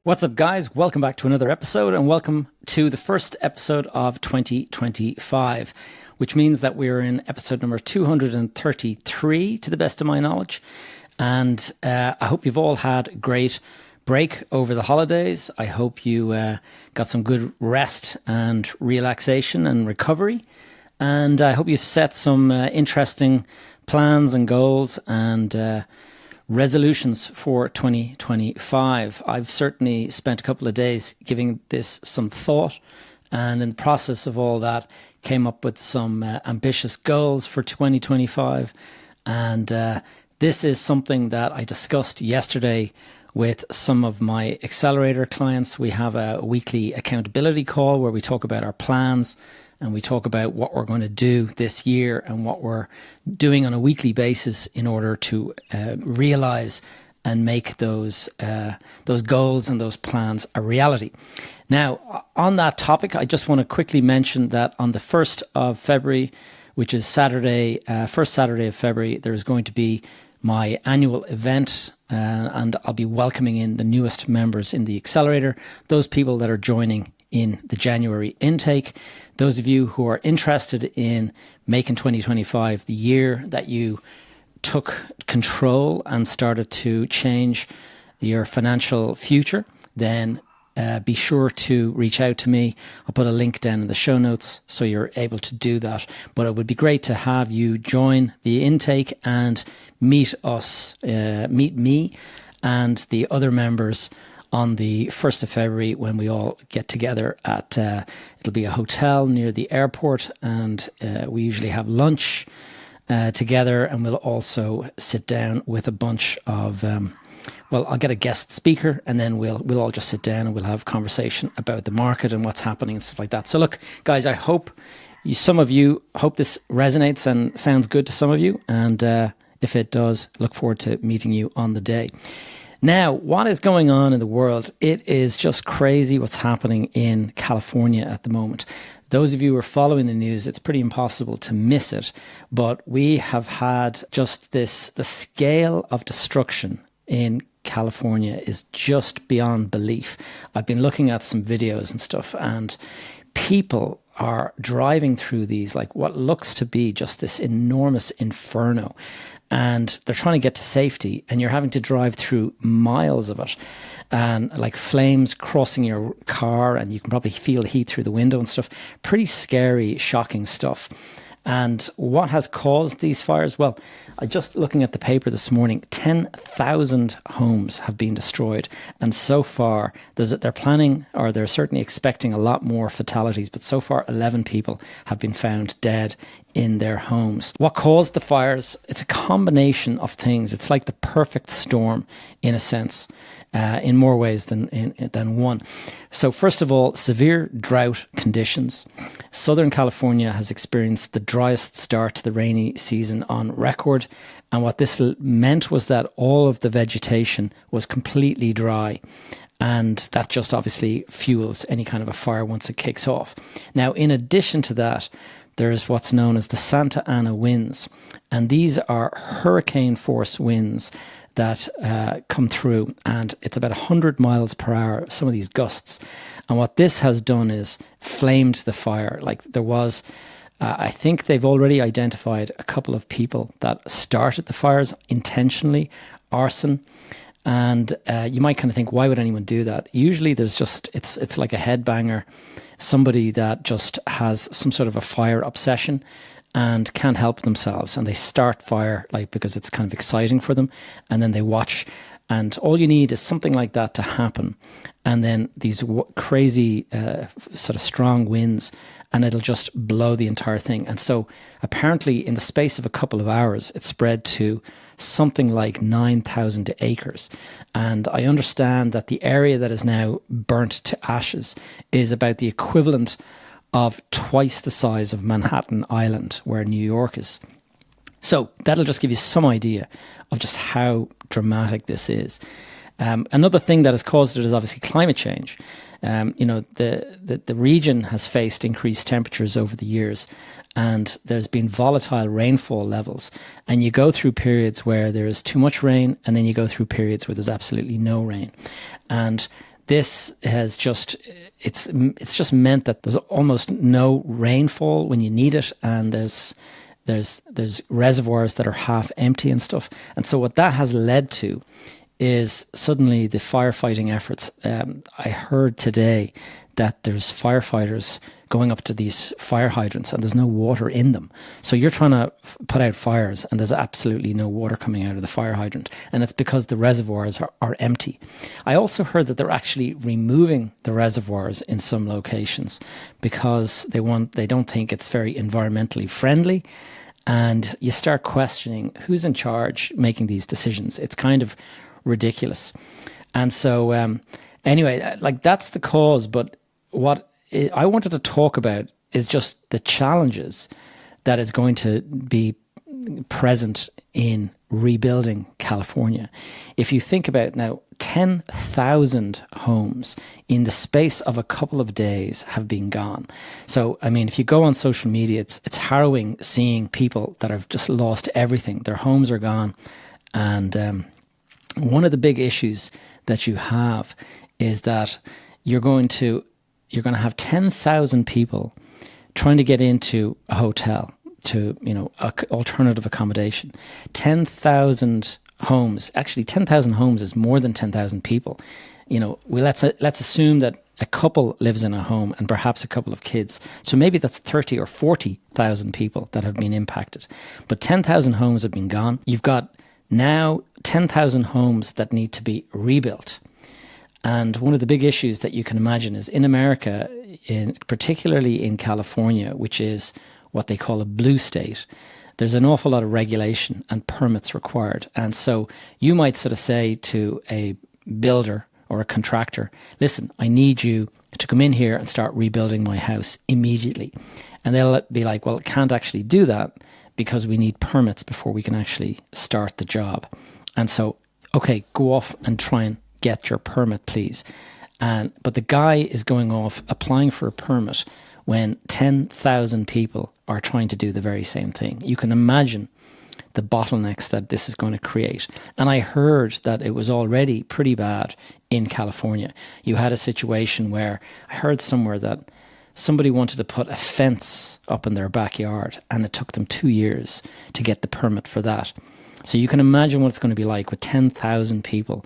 What's up, guys? Welcome back to another episode, and welcome to the first episode of 2025, which means that we're in episode number 233, to the best of my knowledge. And I hope you've all had a great break over the holidays. I hope you got some good rest and relaxation and recovery. And I hope you've set some interesting plans and goals and resolutions for 2025. I've certainly spent a couple of days giving this some thought, and in the process of all that came up with some ambitious goals for 2025. And this is something that I discussed yesterday with some of my accelerator clients. We have a weekly accountability call where we talk about our plans and we talk about what we're going to do this year and what we're doing on a weekly basis in order to realize and make those goals and those plans a reality. Now, on that topic, I just want to quickly mention that on the 1st of February, which is Saturday, first Saturday of February, there is going to be my annual event, and I'll be welcoming in the newest members in the accelerator, those people that are joining in the January intake. Those of you who are interested in making 2025 the year that you took control and started to change your financial future, then be sure to reach out to me. I'll put a link down in the show notes so you're able to do that. But it would be great to have you join the intake and meet me and the other members on the 1st of February when we all get together at, it'll be a hotel near the airport, and we usually have lunch together, and we'll also sit down with a bunch of, I'll get a guest speaker, and then we'll all just sit down and we'll have a conversation about the market and what's happening and stuff like that. So look, guys, I hope some of you hope this resonates and sounds good to some of you, and if it does, look forward to meeting you on the day. Now, what is going on in the world? It is just crazy what's happening in California at the moment. Those of you who are following the news, it's pretty impossible to miss it. But we have had just the scale of destruction in California is just beyond belief. I've been looking at some videos and stuff, and people are driving through these, like what looks to be just this enormous inferno. And they're trying to get to safety, and you're having to drive through miles of it, and like flames crossing your car, and you can probably feel heat through the window and stuff. Pretty scary, shocking stuff. And what has caused these fires? Well, I just looking at the paper this morning, 10,000 homes have been destroyed. And so far, they're planning, or they're certainly expecting a lot more fatalities, but so far 11 people have been found dead in their homes. What caused the fires? It's a combination of things. It's like the perfect storm in a sense, in more ways than one. So first of all, severe drought conditions. Southern California has experienced the driest start to the rainy season on record. And what this meant was that all of the vegetation was completely dry. And that just obviously fuels any kind of a fire once it kicks off. Now, in addition to that, there's what's known as the Santa Ana winds. And these are hurricane force winds that come through, and it's about 100 miles per hour, some of these gusts. And what this has done is flamed the fire. Like there was, I think they've already identified a couple of people that started the fires intentionally, arson. And you might kind of think, why would anyone do that? Usually there's just, it's like a headbanger, somebody that just has some sort of a fire obsession and can't help themselves, and they start fire like because it's kind of exciting for them, and then they watch, and all you need is something like that to happen, and then these crazy sort of strong winds, and it'll just blow the entire thing. And so apparently in the space of a couple of hours it spread to something like 9,000 acres, and I understand that the area that is now burnt to ashes is about the equivalent of twice the size of Manhattan Island, where New York is. So that'll just give you some idea of just how dramatic this is. Another thing that has caused it is obviously climate change. The region has faced increased temperatures over the years, and there's been volatile rainfall levels. And you go through periods where there is too much rain, and then you go through periods where there's absolutely no rain. And This has just, it's just meant that there's almost no rainfall when you need it, and there's reservoirs that are half empty and stuff. And so what that has led to is suddenly the firefighting efforts. I heard today that there's firefighters going up to these fire hydrants and there's no water in them. So you're trying to put out fires and there's absolutely no water coming out of the fire hydrant. And it's because the reservoirs are empty. I also heard that they're actually removing the reservoirs in some locations because they don't think it's very environmentally friendly. And you start questioning who's in charge making these decisions. It's kind of ridiculous. And so anyway, like that's the cause. But what I wanted to talk about is just the challenges that is going to be present in rebuilding California. If you think about now, 10,000 homes in the space of a couple of days have been gone. So, I mean, if you go on social media, it's harrowing seeing people that have just lost everything. Their homes are gone. And one of the big issues that you have is that you're going to have 10,000 people trying to get into a hotel, to, alternative accommodation. 10,000 homes, actually 10,000 homes is more than 10,000 people. Let's assume that a couple lives in a home and perhaps a couple of kids. So maybe that's 30 or 40,000 people that have been impacted. But 10,000 homes have been gone. You've got now 10,000 homes that need to be rebuilt. And one of the big issues that you can imagine is in America, particularly in California, which is what they call a blue state, there's an awful lot of regulation and permits required. And so you might sort of say to a builder or a contractor, listen, I need you to come in here and start rebuilding my house immediately. And they'll be like, well, can't actually do that because we need permits before we can actually start the job. And so, okay, go off and try and get your permit, please. But the guy is going off applying for a permit when 10,000 people are trying to do the very same thing. You can imagine the bottlenecks that this is going to create. And I heard that it was already pretty bad in California. You had a situation where I heard somewhere that somebody wanted to put a fence up in their backyard and it took them 2 years to get the permit for that. So you can imagine what it's going to be like with 10,000 people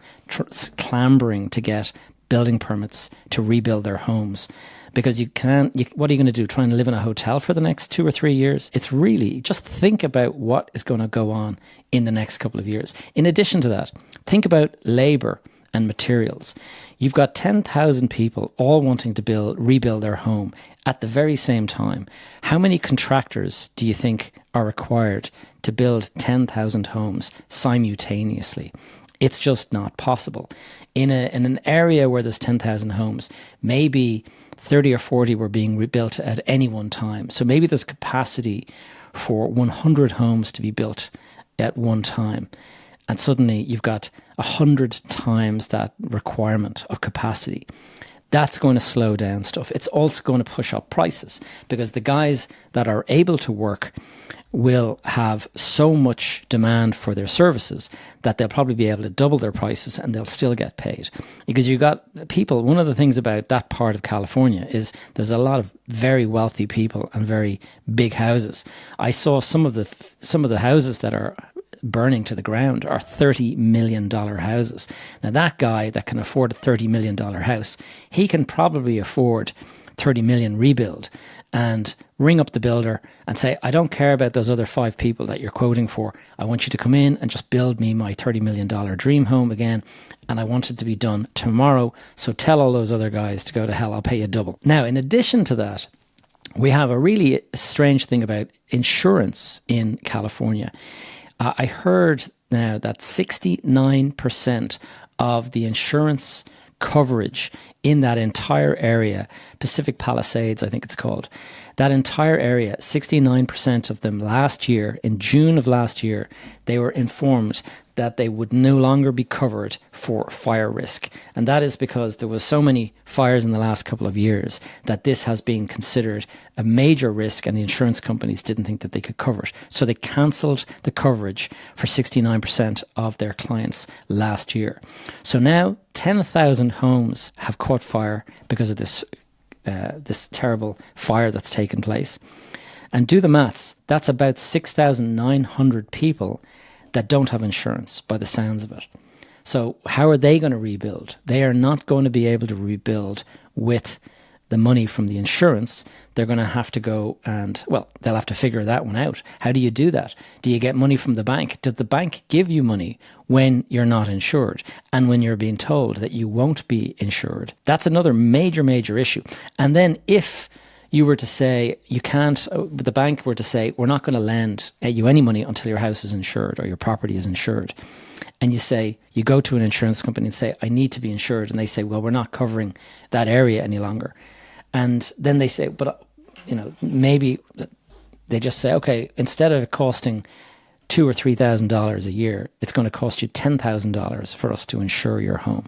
clambering to get building permits to rebuild their homes. Because what are you going to do? Try and live in a hotel for the next 2 or 3 years? It's really, just think about what is going to go on in the next couple of years. In addition to that, think about labor and materials. You've got 10,000 people all wanting to rebuild their home at the very same time. How many contractors do you think are required to build 10,000 homes simultaneously? It's just not possible. In an area where there's 10,000 homes, maybe 30 or 40 were being rebuilt at any one time. So maybe there's capacity for 100 homes to be built at one time. And suddenly you've got 100 times that requirement of capacity. That's going to slow down stuff. It's also going to push up prices because the guys that are able to work will have so much demand for their services that they'll probably be able to double their prices and they'll still get paid. Because you've got people, one of the things about that part of California is there's a lot of very wealthy people and very big houses. I saw some of the houses that are burning to the ground are $30 million houses. Now that guy that can afford a $30 million house, he can probably afford 30 million rebuild and ring up the builder and say, I don't care about those other 5 people that you're quoting for. I want you to come in and just build me my $30 million dream home again. And I want it to be done tomorrow. So tell all those other guys to go to hell. I'll pay you double. Now, in addition to that, we have a really strange thing about insurance in California. I heard now that 69% of the insurance coverage in that entire area, Pacific Palisades, I think it's called, that entire area, 69% of them last year, in June of last year, they were informed that they would no longer be covered for fire risk. And that is because there was so many fires in the last couple of years that this has been considered a major risk, and the insurance companies didn't think that they could cover it. So they cancelled the coverage for 69% of their clients last year. So now 10,000 homes have caught fire because of this terrible fire that's taken place. And do the maths, that's about 6,900 people that don't have insurance by the sounds of it. So how are they going to rebuild? They are not going to be able to rebuild with the money from the insurance. They're going to have to go and, well, they'll have to figure that one out. How do you do that? Do you get money from the bank? Does the bank give you money when you're not insured and when you're being told that you won't be insured? That's another major, major issue. And then if you were to say you can't, the bank were to say, we're not going to lend you any money until your house is insured or your property is insured. And you say, you go to an insurance company and say, I need to be insured. And they say, well, we're not covering that area any longer. And then they say, but, maybe they just say, okay, instead of it costing $2,000 or $3,000 a year, it's going to cost you $10,000 for us to insure your home.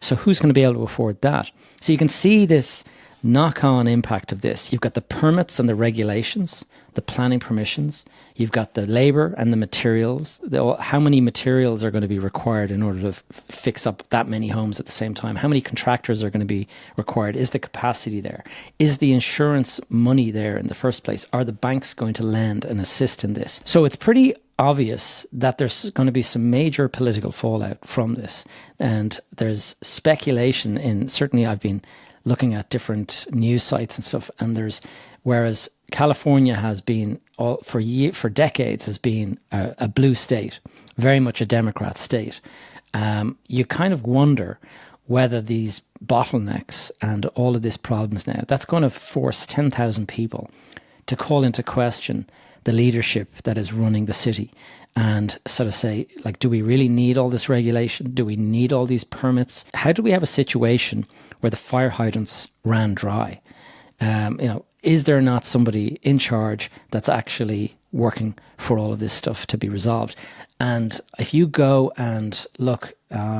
So who's going to be able to afford that? So you can see this knock-on impact of this. You've got the permits and the regulations, the planning permissions. You've got the labor and the materials. How many materials are going to be required in order to fix up that many homes at the same time? How many contractors are going to be required? Is the capacity there? Is the insurance money there in the first place? Are the banks going to lend and assist in this? So it's pretty obvious that there's going to be some major political fallout from this. And there's speculation certainly I've been looking at different news sites and stuff, and whereas California has been for decades has been a blue state, very much a Democrat state. You kind of wonder whether these bottlenecks and all of these problems now, that's going to force 10,000 people to call into question the leadership that is running the city and sort of say, like, do we really need all this regulation? Do we need all these permits? How do we have a situation where the fire hydrants ran dry? Is there not somebody in charge that's actually working for all of this stuff to be resolved? And if you go and look,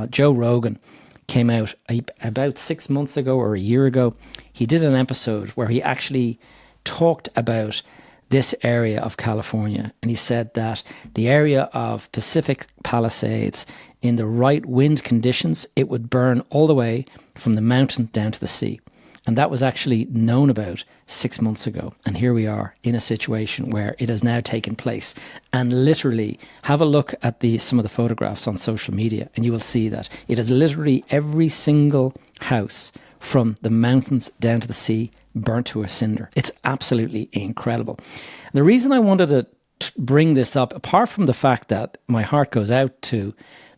Joe Rogan came out about 6 months ago or a year ago. He did an episode where he actually talked about this area of California. And he said that the area of Pacific Palisades, in the right wind conditions, it would burn all the way from the mountain down to the sea. And that was actually known about 6 months ago. And here we are in a situation where it has now taken place. And literally, have a look at some of the photographs on social media, and you will see that it is literally every single house from the mountains down to the sea burnt to a cinder. It's absolutely incredible. The reason I wanted to bring this up, apart from the fact that my heart goes out to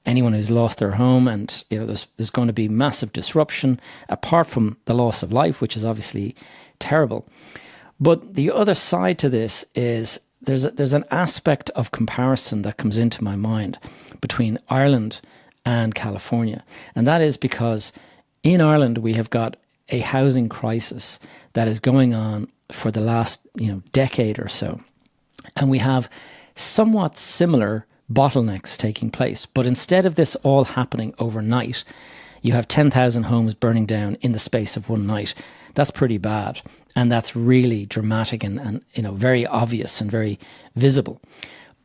anyone who's lost their home, and there's going to be massive disruption, apart from the loss of life, which is obviously terrible. But the other side to this is there's an aspect of comparison that comes into my mind between Ireland and California. And that is because in Ireland, we have got a housing crisis that is going on for the last decade or so. And we have somewhat similar bottlenecks taking place. But instead of this all happening overnight, you have 10,000 homes burning down in the space of one night. That's pretty bad. And that's really dramatic and very obvious and very visible.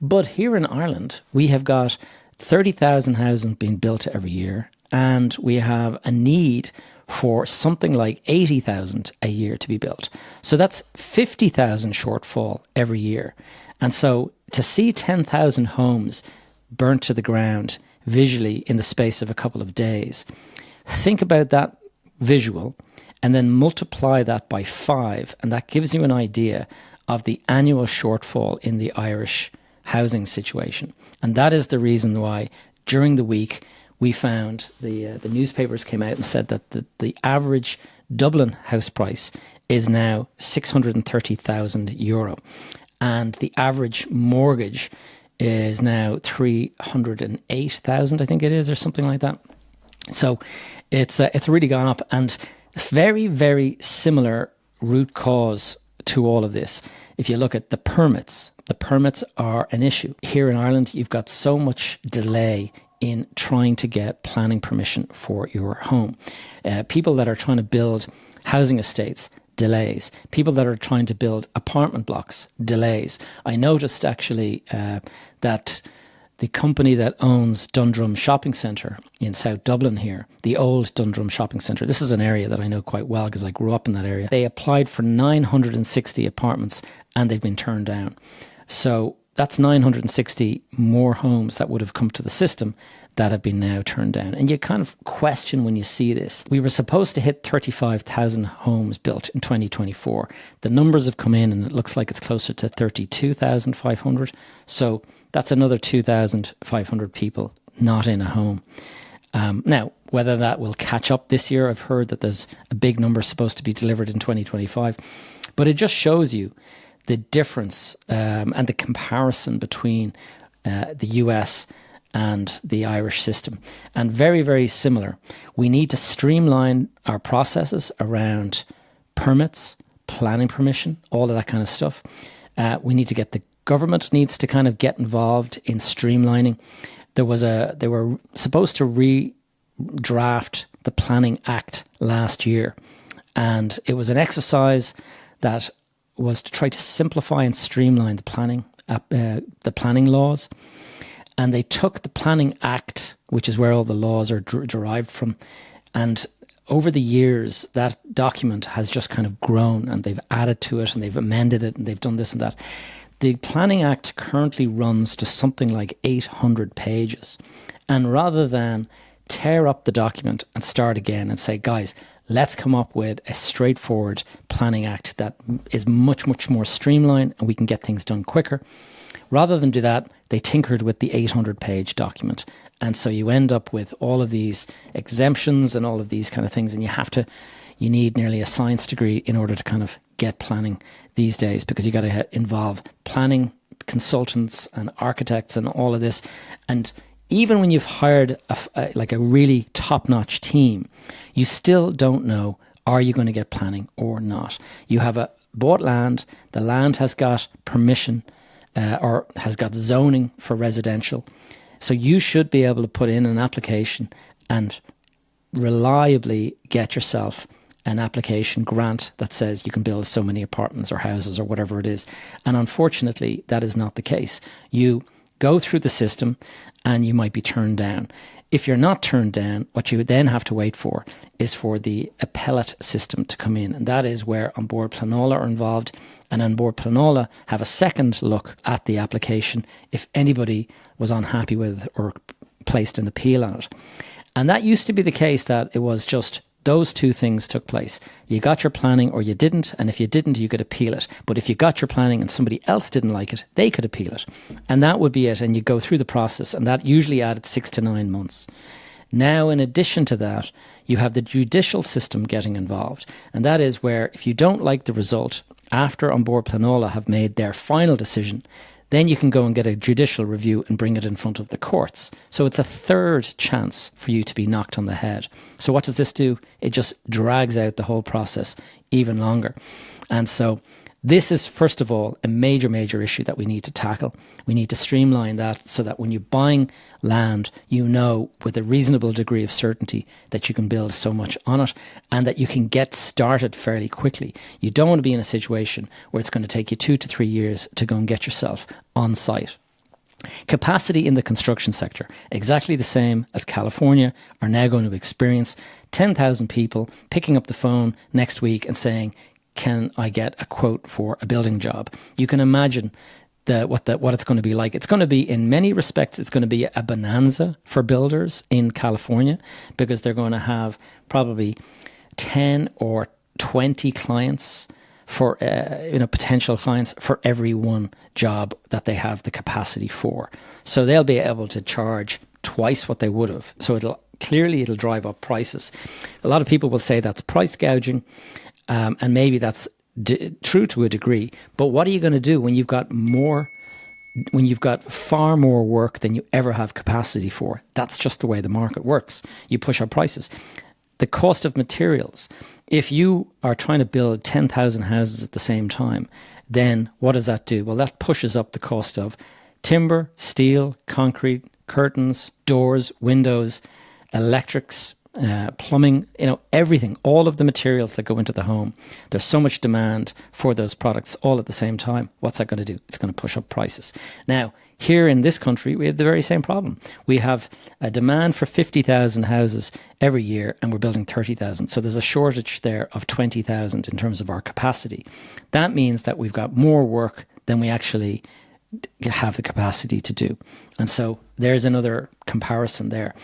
But here in Ireland, we have got 30,000 houses being built every year. And we have a need for something like 80,000 a year to be built. So that's 50,000 shortfall every year. And so to see 10,000 homes burnt to the ground visually in the space of a couple of days, think about that visual and then multiply that by 5. And that gives you an idea of the annual shortfall in the Irish housing situation. And that is the reason why during the week, we found the newspapers came out and said that the average Dublin house price is now €630,000. And the average mortgage is now 308,000, I think it is, or something like that. So it's really gone up, and very, very similar root cause to all of this. If you look at the permits are an issue. Here in Ireland, you've got so much delay in trying to get planning permission for your home. People that are trying to build housing estates, delays. People that are trying to build apartment blocks, delays. I noticed actually that the company that owns Dundrum Shopping Centre in South Dublin here, the old Dundrum Shopping Centre, this is an area that I know quite well because I grew up in that area. They applied for 960 apartments and they've been turned down. So that's 960 more homes that would have come to the system that have been now turned down. And you kind of question when you see this. We were supposed to hit 35,000 homes built in 2024. The numbers have come in and it looks like it's closer to 32,500. So that's another 2,500 people not in a home. Now, whether that will catch up this year, I've heard that there's a big number supposed to be delivered in 2025. But it just shows you the difference and the comparison between the US and the Irish system. And very, very similar. We need to streamline our processes around permits, planning permission, all of that kind of stuff. We need to get the government needs to kind of get involved in streamlining. They were supposed to redraft the Planning Act last year. And it was an exercise that was to try to simplify and streamline the planning laws. And they took the Planning Act, which is where all the laws are derived from, and over the years, that document has just kind of grown and they've added to it and they've amended it and they've done this and that. The Planning Act currently runs to something like 800 pages. And rather than tear up the document and start again and say, guys, let's come up with a straightforward Planning Act that is much, much more streamlined and we can get things done quicker. Rather than do that, they tinkered with the 800-page document. And so you end up with all of these exemptions and all of these kind of things. And you need nearly a science degree in order to kind of get planning these days, because you got to involve planning consultants and architects and all of this. And even when you've hired a really top-notch team, you still don't know, are you going to get planning or not? You have bought land, the land has got permission or has got zoning for residential. So you should be able to put in an application and reliably get yourself an application grant that says you can build so many apartments or houses or whatever it is. And unfortunately, that is not the case. You go through the system and you might be turned down. If you're not turned down, what you then have to wait for is for the appellate system to come in. And that is where On Board Planola are involved. And On Board Planola have a second look at the application if anybody was unhappy with it or placed an appeal on it. And that used to be the case, that it was just those two things took place. You got your planning or you didn't, and if you didn't, you could appeal it. But if you got your planning and somebody else didn't like it, they could appeal it. And that would be it, and you go through the process, and that usually added 6 to 9 months. Now, in addition to that, you have the judicial system getting involved, and that is where if you don't like the result, after On Board Planola have made their final decision, then you can go and get a judicial review and bring it in front of the courts. So it's a third chance for you to be knocked on the head. So what does this do? It just drags out the whole process even longer. And so this is, first of all, a major, major issue that we need to tackle. We need to streamline that so that when you're buying land, you know with a reasonable degree of certainty that you can build so much on it and that you can get started fairly quickly. You don't want to be in a situation where it's going to take you 2 to 3 years to go and get yourself on site. Capacity in the construction sector, exactly the same as California, are now going to experience 10,000 people picking up the phone next week and saying, can I get a quote for a building job? You can imagine what it's going to be like. It's going to be, in many respects, it's going to be a bonanza for builders in California, because they're going to have probably 10 or 20 clients for potential clients for every one job that they have the capacity for. So they'll be able to charge twice what they would have. So it'll drive up prices. A lot of people will say that's price gouging. And maybe that's true to a degree, but what are you going to do when you've got far more work than you ever have capacity for? That's just the way the market works. You push up prices. The cost of materials If you are trying to build 10,000 houses at the same time, then what does that do? Well, that pushes up the cost of timber, steel, concrete, curtains, doors, windows, electrics, plumbing, everything, all of the materials that go into the home. There's so much demand for those products all at the same time. What's that going to do? It's going to push up prices. Now, here in this country, we have the very same problem. We have a demand for 50,000 houses every year, and we're building 30,000. So there's a shortage there of 20,000 in terms of our capacity. That means that we've got more work than we actually have the capacity to do. And so there's another comparison there.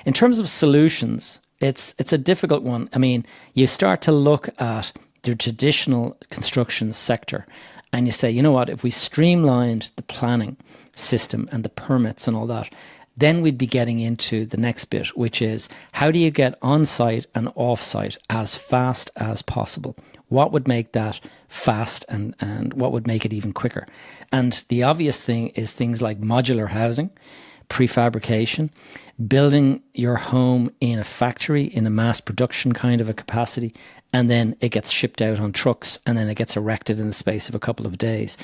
In terms of solutions, it's a difficult one. I mean, you start to look at the traditional construction sector and you say, you know what, if we streamlined the planning system and the permits and all that, then we'd be getting into the next bit, which is how do you get on-site and off-site as fast as possible? What would make that fast and what would make it even quicker? And the obvious thing is things like modular housing, prefabrication, building your home in a factory, in a mass production kind of a capacity, and then it gets shipped out on trucks and then it gets erected in the space of a couple of days.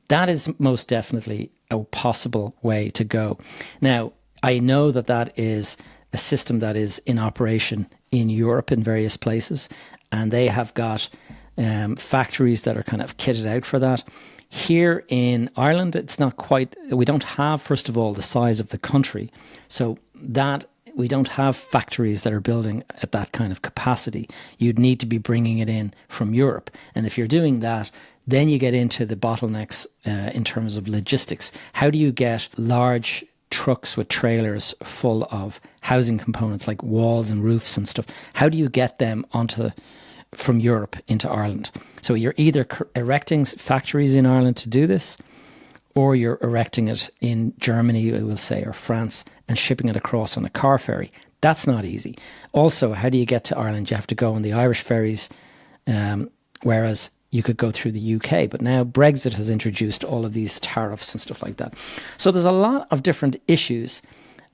That is most definitely a possible way to go. Now, I know that that is a system that is in operation in Europe in various places, and they have got factories that are kind of kitted out for that. Here in Ireland, it's not quite, we don't have, first of all, the size of the country. So that we don't have factories that are building at that kind of capacity. You'd need to be bringing it in from Europe. And if you're doing that, then you get into the bottlenecks in terms of logistics. How do you get large trucks with trailers full of housing components like walls and roofs and stuff? How do you get them from Europe into Ireland? So you're either erecting factories in Ireland to do this, or you're erecting it in Germany, we'll say, or France, and shipping it across on a car ferry. That's not easy. Also, how do you get to Ireland? You have to go on the Irish ferries, whereas you could go through the UK. But now Brexit has introduced all of these tariffs and stuff like that. So there's a lot of different issues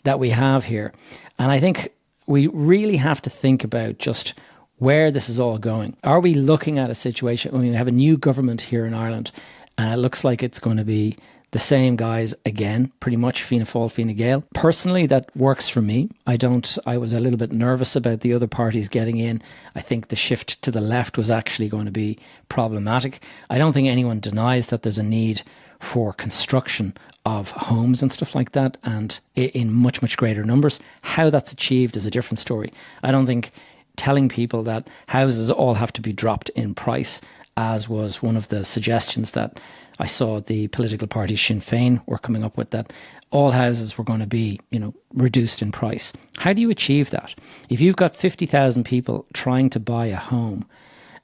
that we have here. And I think we really have to think about just where this is all going. Are we looking at a situation when we have a new government here in Ireland, and it looks like it's going to be the same guys again, pretty much Fianna Fáil, Fine Gael. Personally, that works for me. I was a little bit nervous about the other parties getting in. I think the shift to the left was actually going to be problematic. I don't think anyone denies that there's a need for construction of homes and stuff like that, and in much, much greater numbers. How that's achieved is a different story. I don't think telling people that houses all have to be dropped in price, as was one of the suggestions that I saw the political party Sinn Féin were coming up with, that all houses were going to be, reduced in price. How do you achieve that? If you've got 50,000 people trying to buy a home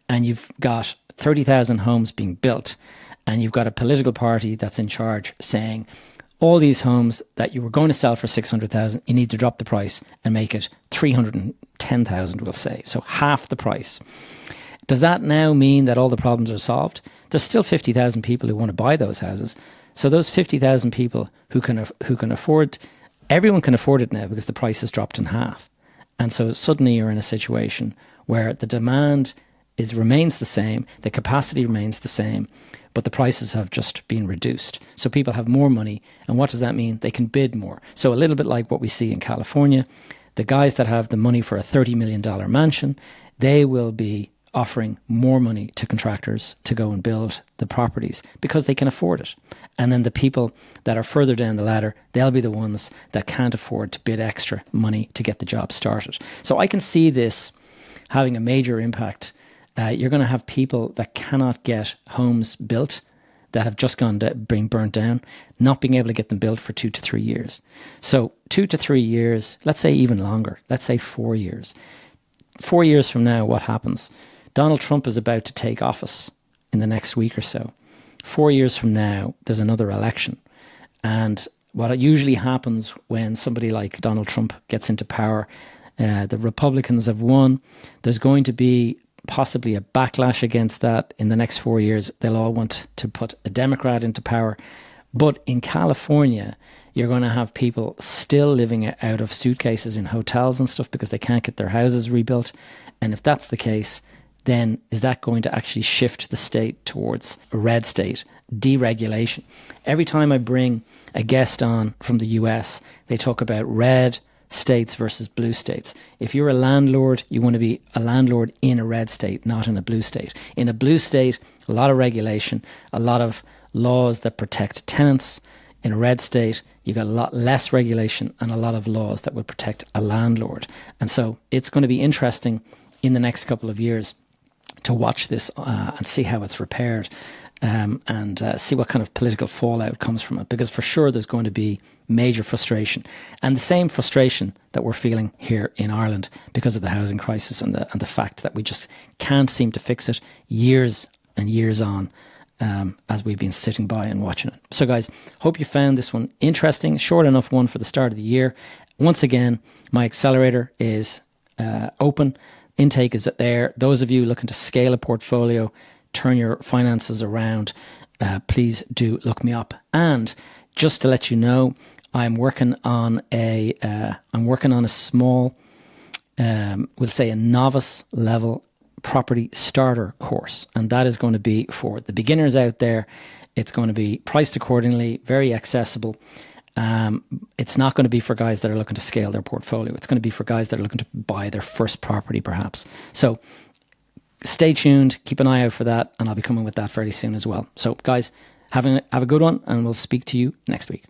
and you've got 30,000 homes being built, and you've got a political party that's in charge saying all these homes that you were going to sell for 600,000, you need to drop the price and make it 310,000, we'll say. So half the price. Does that now mean that all the problems are solved? There's still 50,000 people who want to buy those houses. So those 50,000 people who can afford, everyone can afford it now because the price has dropped in half. And so suddenly you're in a situation where the demand remains the same, the capacity remains the same, but the prices have just been reduced. So people have more money. And what does that mean? They can bid more. So a little bit like what we see in California, the guys that have the money for a $30 million mansion, they will be offering more money to contractors to go and build the properties because they can afford it. And then the people that are further down the ladder, they'll be the ones that can't afford to bid extra money to get the job started. So I can see this having a major impact. You're going to have people that cannot get homes built, that have just been burnt down, not being able to get them built for 2 to 3 years. So 2 to 3 years, let's say even longer, let's say 4 years. 4 years from now, what happens? Donald Trump is about to take office in the next week or so. 4 years from now, there's another election. And what usually happens when somebody like Donald Trump gets into power, the Republicans have won. There's going to be possibly a backlash against that in the next 4 years. They'll all want to put a Democrat into power. But in California, you're going to have people still living out of suitcases in hotels and stuff because they can't get their houses rebuilt. And if that's the case, then is that going to actually shift the state towards a red state, deregulation? Every time I bring a guest on from the US, they talk about red states versus blue states. If you're a landlord, you want to be a landlord in a red state, not in a blue state. In a blue state, a lot of regulation, a lot of laws that protect tenants. In a red state, you got a lot less regulation and a lot of laws that would protect a landlord. And so it's going to be interesting in the next couple of years to watch this and see how it's repaired, and see what kind of political fallout comes from it. Because for sure there's going to be major frustration, and the same frustration that we're feeling here in Ireland because of the housing crisis and the fact that we just can't seem to fix it years and years on, as we've been sitting by and watching it. So guys, hope you found this one interesting. Short enough one for the start of the year. Once again, my accelerator is open. Intake is there. Those of you looking to scale a portfolio, turn your finances around, please do look me up. And just to let you know, I'm working on a small, we'll say a novice level property starter course, and that is going to be for the beginners out there. It's going to be priced accordingly, very accessible. It's not going to be for guys that are looking to scale their portfolio. It's going to be for guys that are looking to buy their first property, perhaps. So stay tuned, keep an eye out for that, and I'll be coming with that fairly soon as well. So guys, have a good one, and we'll speak to you next week.